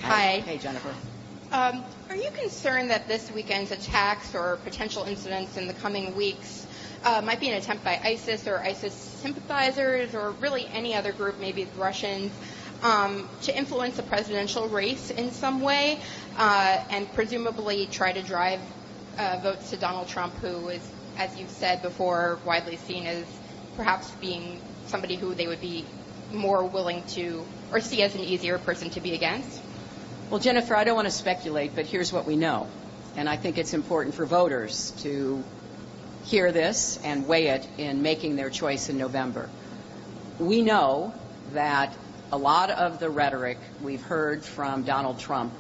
Hi. Hey, Jennifer. Are you concerned that this weekend's attacks or potential incidents in the coming weeks might be an attempt by ISIS or ISIS sympathizers or really any other group, maybe the Russians, to influence the presidential race in some way and presumably try to drive votes to Donald Trump, who is, as you've said before, widely seen as perhaps being somebody who they would be more willing to or see as an easier person to be against? Well, Jennifer, I don't want to speculate, but here's what we know. And I think it's important for voters to hear this and weigh it in making their choice in November. We know that a lot of the rhetoric we've heard from Donald Trump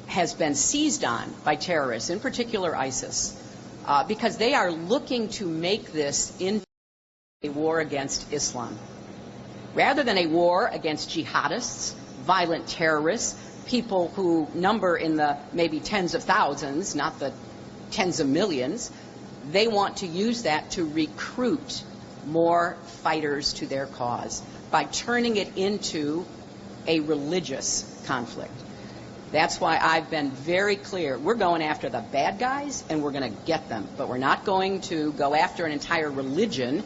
has been seized on by terrorists, in particular ISIS, because they are looking to make this into a war against Islam. Rather than a war against jihadists, violent terrorists, people who number in the maybe tens of thousands, not the tens of millions, they want to use that to recruit more fighters to their cause by turning it into a religious conflict. That's why I've been very clear. We're going after the bad guys and we're going to get them, but we're not going to go after an entire religion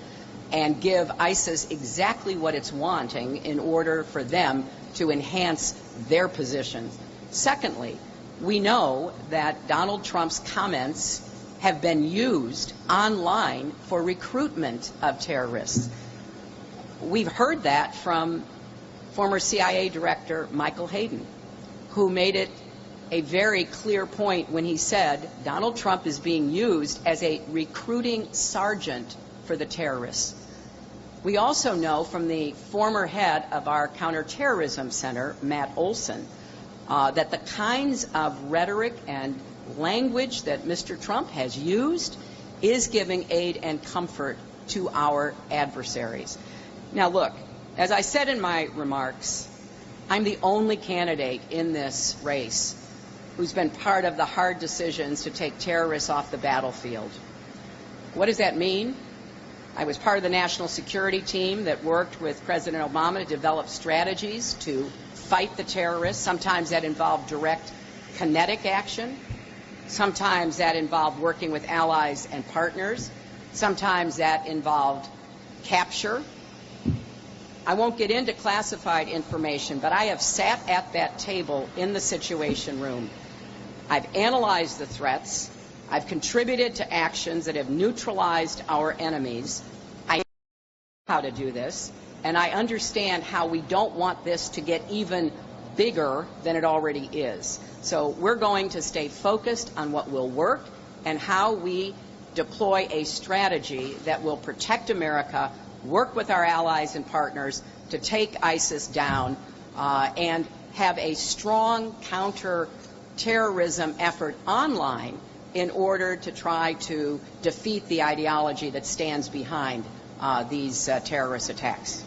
and give ISIS exactly what it's wanting in order for them to enhance their positions. Secondly, we know that Donald Trump's comments have been used online for recruitment of terrorists. We've heard that from former CIA Director Michael Hayden, who made it a very clear point when he said Donald Trump is being used as a recruiting sergeant for the terrorists. We also know from the former head of our counterterrorism center, Matt Olson, that the kinds of rhetoric and language that Mr. Trump has used is giving aid and comfort to our adversaries. Now, look, as I said in my remarks, I'm the only candidate in this race who's been part of the hard decisions to take terrorists off the battlefield. What does that mean? I was part of the national security team that worked with President Obama to develop strategies to fight the terrorists. Sometimes that involved direct kinetic action. Sometimes that involved working with allies and partners. Sometimes that involved capture. I won't get into classified information, but I have sat at that table in the Situation Room. I've analyzed the threats. I've contributed to actions that have neutralized our enemies. I know how to do this, and I understand how we don't want this to get even bigger than it already is. So we're going to stay focused on what will work and how we deploy a strategy that will protect America, work with our allies and partners to take ISIS down, and have a strong counter-terrorism effort online in order to try to defeat the ideology that stands behind these terrorist attacks.